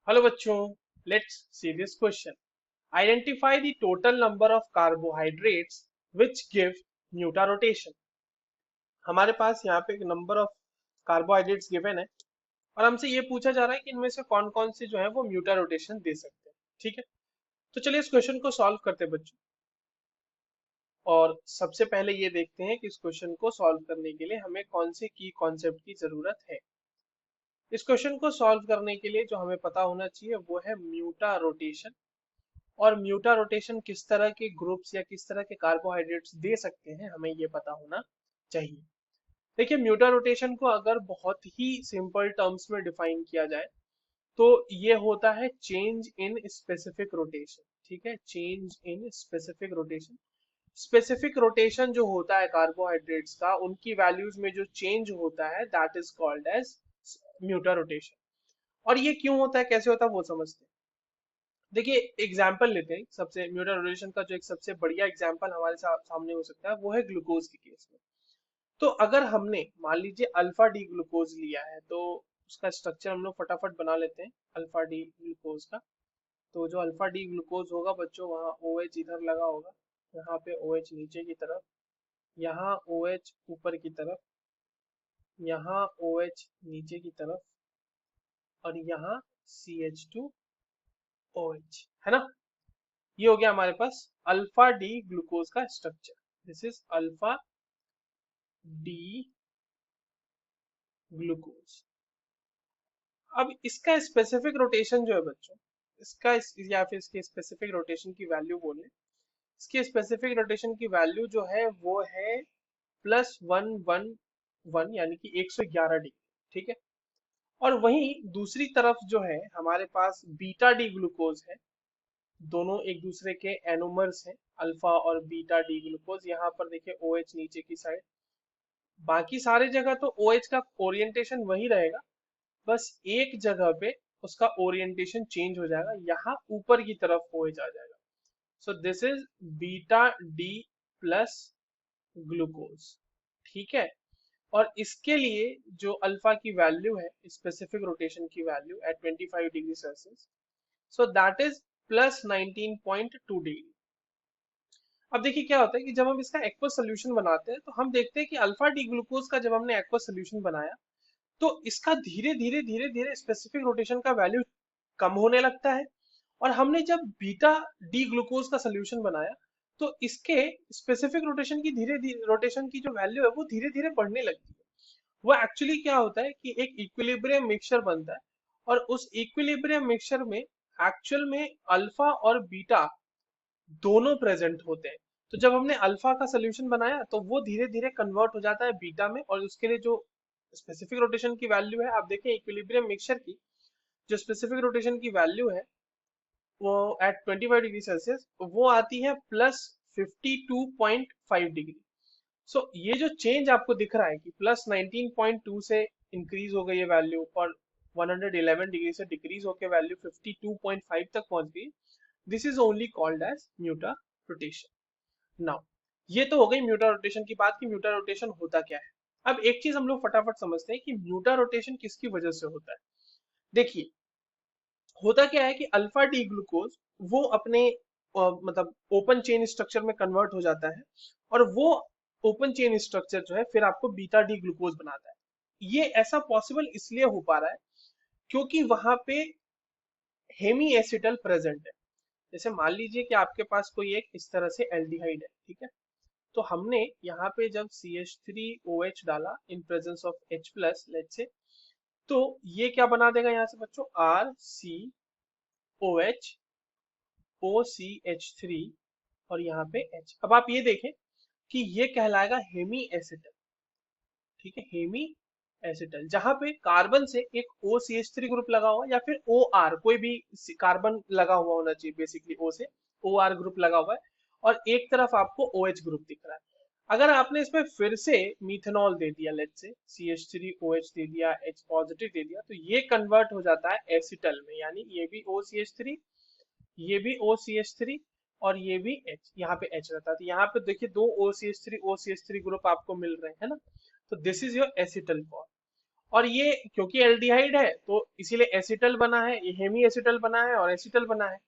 Hello बच्चों, let's see this question. Identify the total number of carbohydrates which give mutarotation. हमारे पास यहाँ पे एक नंबर ऑफ कार्बोहाइड्रेट्स गिवन है और हमसे ये पूछा जा रहा है कि इनमें से कौन कौन से जो है वो म्यूटा रोटेशन दे सकते हैं। ठीक है, तो चलिए इस क्वेश्चन को सॉल्व करते हैं बच्चों। और सबसे पहले ये देखते हैं कि इस क्वेश्चन को सॉल्व करने के लिए हमें कौन से की कॉन्सेप्ट की जरूरत है। इस क्वेश्चन को सॉल्व करने के लिए जो हमें पता होना चाहिए वो है म्यूटा रोटेशन। और म्यूटा रोटेशन किस तरह के ग्रुप्स या किस तरह के कार्बोहाइड्रेट्स दे सकते हैं हमें ये पता होना चाहिए। देखिए, म्यूटा रोटेशन को अगर बहुत ही सिंपल टर्म्स में डिफाइन किया जाए तो ये होता है चेंज इन स्पेसिफिक रोटेशन। ठीक है, change in specific rotation. Specific rotation जो होता है कार्बोहाइड्रेट्स का, उनकी वैल्यूज में जो चेंज होता है that is called as mutarotation. और ये क्यों होता है, कैसे होता है, वो समझते हैं। देखिए, एग्जाम्पल लेते हैं। सबसे म्यूटा रोटेशन का जो एक सबसे बढ़िया एग्जाम्पल हमारे सामने हो सकता है वो है ग्लूकोज के केस में। तो अगर हमने मान लीजिए अल्फा डी ग्लूकोज लिया है तो उसका स्ट्रक्चर हम लोग फटाफट बना लेते हैं अल्फा डी ग्लूकोज का। तो जो अल्फा डी ग्लूकोज होगा बच्चों, वहाँ ओ एच इधर लगा होगा, यहाँ पे ओ एच नीचे की तरफ, यहाँ ओ एच ऊपर की तरफ, यहाँ ओ एच नीचे की तरफ, और यहाँ C H two O H, है ना। ये हो गया हमारे पास अल्फा डी ग्लूकोज का structure. This is alpha D glucose. अब इसका स्पेसिफिक रोटेशन जो है बच्चों, या फिर इसके स्पेसिफिक रोटेशन की वैल्यू बोले, इसके स्पेसिफिक रोटेशन की वैल्यू जो है वो है +111, यानी कि 111 डिग्री। ठीक है, और वहीं दूसरी तरफ जो है हमारे पास बीटा डी ग्लूकोज है। दोनों एक दूसरे के एनोमर्स हैं, अल्फा और बीटा डी ग्लूकोज। यहाँ पर देखिए ओ एच नीचे की साइड, बाकी सारे जगह तो ओ एच का ओरिएंटेशन वही रहेगा, बस एक जगह पे उसका ओरिएंटेशन चेंज हो जाएगा, यहाँ ऊपर की तरफ ओ एच आ जाएगा। So this is beta D plus glucose. ठीक है, और इसके लिए जो अल्फा की वैल्यू है, स्पेसिफिक रोटेशन की value at 25 degree Celsius, so that is +19.2 degree. अब देखिए क्या होता है कि जब हम इसका एक्वस सोल्यूशन बनाते हैं तो हम देखते हैं कि अल्फा डी ग्लूकोज का जब हमने एक्वस सोल्यूशन बनाया तो इसका धीरे धीरे स्पेसिफिक रोटेशन का वैल्यू कम होने लगता है। और हमने जब बीटा डी ग्लूकोज का सोल्यूशन बनाया तो इसके स्पेसिफिक रोटेशन की धीरे धीरे रोटेशन की जो वैल्यू है वो धीरे धीरे बढ़ने लगती है। वो एक्चुअली क्या होता है कि एक इक्विलिब्रियम मिक्सचर बनता है, और उस इक्विलिब्रियम मिक्सचर में एक्चुअल में अल्फा और बीटा दोनों प्रेजेंट होते हैं। तो जब हमने अल्फा का सोल्यूशन बनाया तो वो धीरे धीरे कन्वर्ट हो जाता है बीटा में, और उसके लिए जो स्पेसिफिक रोटेशन की वैल्यू है, आप देखें इक्विलिब्रियम मिक्सचर की जो स्पेसिफिक रोटेशन की वैल्यू है वो एट 25 डिग्री सेल्सियस वो आती है +52.5 डिग्री। सो ये जो चेंज आपको दिख रहा है कि +19.2 से इंक्रीज हो गई है वैल्यू, और 111 डिग्री से डिक्रीज होकर वैल्यू 52.5 तक पहुंच गई, this is only called as mutarotation. Now, ये तो हो गई म्यूटा रोटेशन की बात कि म्यूटा रोटेशन होता क्या है। अब एक चीज हम लोग फटाफट समझते हैं कि म्यूटा रोटेशन किसकी वजह से होता है। देखिए, होता क्या है कि अल्फा डी ग्लूकोज वो अपने मतलब ओपन चेन स्ट्रक्चर में कन्वर्ट हो जाता है, और वो ओपन चेन स्ट्रक्चर जो है फिर आपको बीटा डी ग्लूकोज बनाता है। ये ऐसा पॉसिबल इसलिए हो पा रहा है क्योंकि वहां पे हेमी एसिटल प्रेजेंट है। जैसे मान लीजिए कि आपके पास कोई एक इस तरह से एल्डिहाइड है, ठीक है। तो हमने यहाँ पे जब CH3OH डाला in presence of H+, let's say, तो ये क्या बना देगा यहाँ से बच्चों, RCOH OCH3, और यहाँ पे H। अब आप ये देखें कि ये कहलाएगा हेमी एसिटल। ठीक है, हेमी एसिटल, जहां पे कार्बन से एक OCH3 ग्रुप लगा हुआ या फिर OR, कोई भी कार्बन लगा हुआ होना चाहिए, बेसिकली O से OR ग्रुप लगा हुआ है, और एक तरफ आपको OH ग्रुप दिख रहा है। अगर आपने इसमें फिर से मिथेनॉल दे दिया, लेट्स से CH3OH दे दिया, H पॉजिटिव दे दिया, तो ये कन्वर्ट हो जाता है एसिटल में, यानी ये भी OCH3, ये भी OCH3, और ये भी H, यहाँ पे H रहता है। तो यहाँ पे देखिए दो OCH3 ग्रुप आपको मिल रहे हैं, है ना। तो this is your acetal form. और ये क्योंकि एल्डिहाइड है तो इसीलिए एसिटल बना है, ये हेमी एसिटल बना है और एसिटल बना है।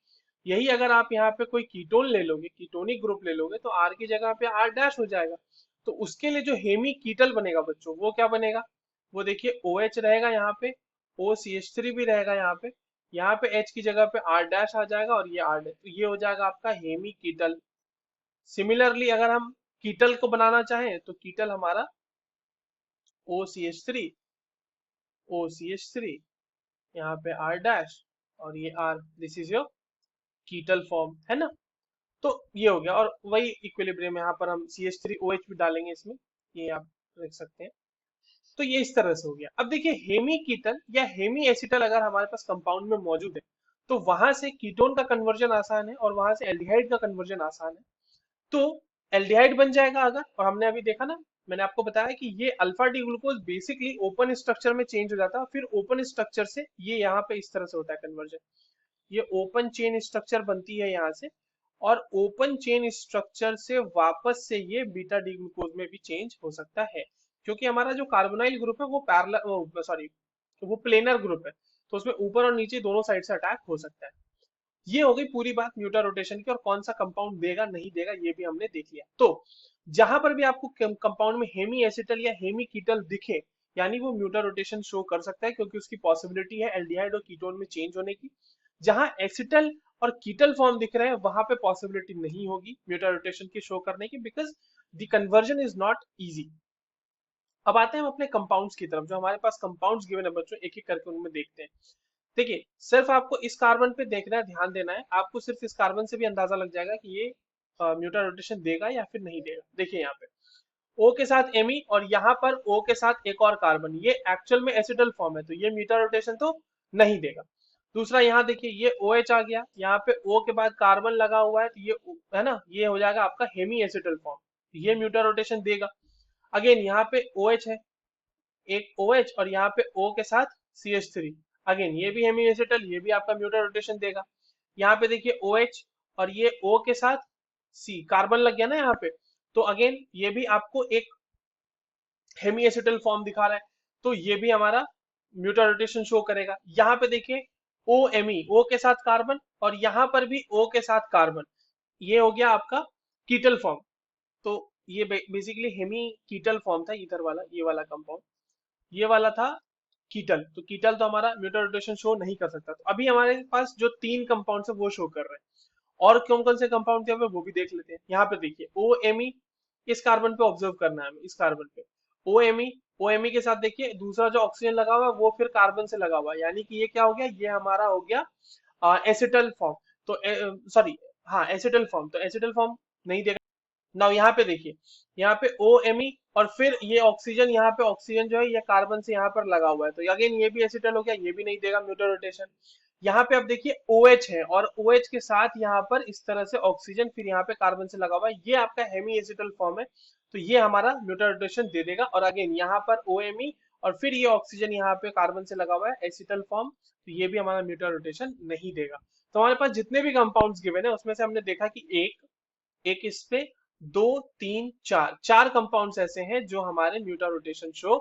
यही अगर आप यहाँ पे कोई कीटोन ले लोगे, कीटोनिक ग्रुप ले लोगे, तो आर की जगह पे आर डैश हो जाएगा। तो उसके लिए जो हेमी कीटल बनेगा बच्चों, वो क्या बनेगा, वो देखिए ओ एच रहेगा यहाँ पे, ओ सी एच थ्री भी रहेगा यहाँ पे एच की जगह पे आर डैश आ जाएगा और ये आर डैश, तो ये हो जाएगा आपका हेमी कीटल। सिमिलरली अगर हम कीटल को बनाना चाहें तो कीटल हमारा O C H three, O C H three, यहाँ पे आर डैश और ये R, this is your ketal form, है ना। तो ये हो गया, और वही इक्विलिब्रियम यहाँ पर हम C H three O H भी डालेंगे इसमें, ये आप देख सकते हैं। तो ये इस तरह से हो गया। अब देखिए हेमी कीटल या हेमी एसिटल अगर हमारे पास कंपाउंड में मौजूद है तो वहां से कीटोन का कन्वर्जन आसान है और वहां से एल्डिहाइड का कन्वर्जन आसान है। तो एल्डिहाइड बन जाएगा अगर, और हमने अभी देखा ना, मैंने आपको बताया कि ये alpha D glucose basically open structure में चेंज हो जाता है, फिर ओपन स्ट्रक्चर से ये यहाँ पे इस तरह से होता है कन्वर्जन, ये ओपन चेन स्ट्रक्चर बनती है यहाँ से, और ओपन चेन स्ट्रक्चर से वापस से ये बीटा डी ग्लूकोज में भी चेंज हो सकता है, क्योंकि हमारा जो कार्बोनाइल ग्रुप है वो पैरेलल, सॉरी, वो प्लेनर ग्रुप है, तो उसमें ऊपर और नीचे दोनों साइड से अटैक हो सकता है। ये हो गई पूरी बात म्यूटा रोटेशन की, और कौन सा कंपाउंड देगा नहीं देगा ये भी हमने देख लिया। तो जहां पर भी आपको कंपाउंड में हेमी एसिटल या हेमी कीटल दिखे, यानी वो म्यूटा रोटेशन शो कर सकता है, क्योंकि उसकी पॉसिबिलिटी है एल्डिहाइड और कीटोन में चेंज होने की। जहां एसिटल और कीटल फॉर्म दिख रहे हैं वहां पे पॉसिबिलिटी नहीं होगी म्यूटा रोटेशन की शो करने की, because the conversion is not easy. अब आते हैं हम अपने कंपाउंड्स की तरफ, जो हमारे पास कंपाउंड्स गिवन है बच्चों, एक एक करके उनमें देखते हैं। देखिए सिर्फ आपको इस कार्बन पे देखना है, ध्यान देना है, आपको सिर्फ इस कार्बन से भी अंदाजा लग जाएगा कि ये म्यूटा रोटेशन देगा या फिर नहीं देगा। देखिए यहाँ पे O के साथ Me और यहाँ पर O के साथ एक और कार्बन, ये एक्चुअल में एसिडल फॉर्म है, तो ये म्यूटा रोटेशन तो नहीं देगा। दूसरा यहाँ देखिए ये OH आ गया, यहाँ पे O के बाद कार्बन लगा हुआ है, तो ये है ना, ये हो जाएगा आपका हेमी एसिडल फॉर्म, ये म्यूटा रोटेशन देगा। अगेन यहाँ पे OH है, एक OH और यहाँ पे O के साथ CH3, अगेन ये भी हेमी एसिटल, ये भी आपका म्यूटा रोटेशन देगा। यहाँ पे देखिए OH और ये O के साथ C, कार्बन लग गया ना यहाँ पे, तो अगेन ये भी आपको एक हेमी एसिटल फॉर्म दिखा रहा है, तो ये भी हमारा म्यूटा रोटेशन शो करेगा। यहाँ पे देखिए OMe, O के साथ कार्बन और यहाँ पर भी O के साथ कार्बन, ये हो गया आपका कीटल फॉर्म। तो ये बेसिकली हेमी कीटल फॉर्म था इधर वाला, ये वाला कंपाउंड, ये वाला था कीटल, तो कीटल तो हमारा म्यूटा रोटेशन शो नहीं कर सकता। तो अभी हमारे पास जो तीन कंपाउंड है वो शो कर रहे हैं, और कौन कौन से कंपाउंड थे हमें वो भी देख लेते हैं। यहाँ पे देखिए OMe, इस कार्बन पे ऑब्जर्व करना है हमें, इस कार्बन पे OMe, OMe के साथ देखिए दूसरा जो ऑक्सीजन लगा हुआ है वो फिर कार्बन से लगा हुआ है, यानी कि ये क्या हो गया, ये हमारा हो गया एसिटल फॉर्म। तो सॉरी, हाँ एसिटल फॉर्म, तो एसिटल फॉर्म नहीं देगा। नाउ यहाँ पे देखिए, यहाँ पे OMe और फिर ये ऑक्सीजन, यहाँ पे ऑक्सीजन जो है ये कार्बन से यहाँ पर लगा हुआ है, तो अगेन ये भी एसिटल हो गया, ये भी नहीं देगा म्यूटा रोटेशन। यहाँ पे अब देखिए OH है और OH के साथ यहाँ पर इस तरह से ऑक्सीजन, फिर यहाँ पे कार्बन से लगा हुआ है, ये आपका हेमी एसिटल फॉर्म है, तो ये हमारा म्यूटा रोटेशन दे देगा। और अगेन यहाँ पर OMe और फिर ये ऑक्सीजन यहाँ पे कार्बन से लगा हुआ है, एसिटल फॉर्म, तो ये भी हमारा म्यूटा रोटेशन नहीं देगा। तो हमारे पास जितने भी कंपाउंड्स गिवन है उसमें से हमने देखा कि एक इस पे, दो, तीन, चार, चार कंपाउंड्स ऐसे हैं जो हमारे म्यूटा रोटेशन शो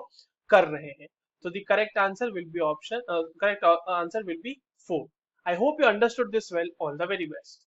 कर रहे हैं। तो the correct answer will be option, correct answer will be 4। I hope you understood this well, all the very best.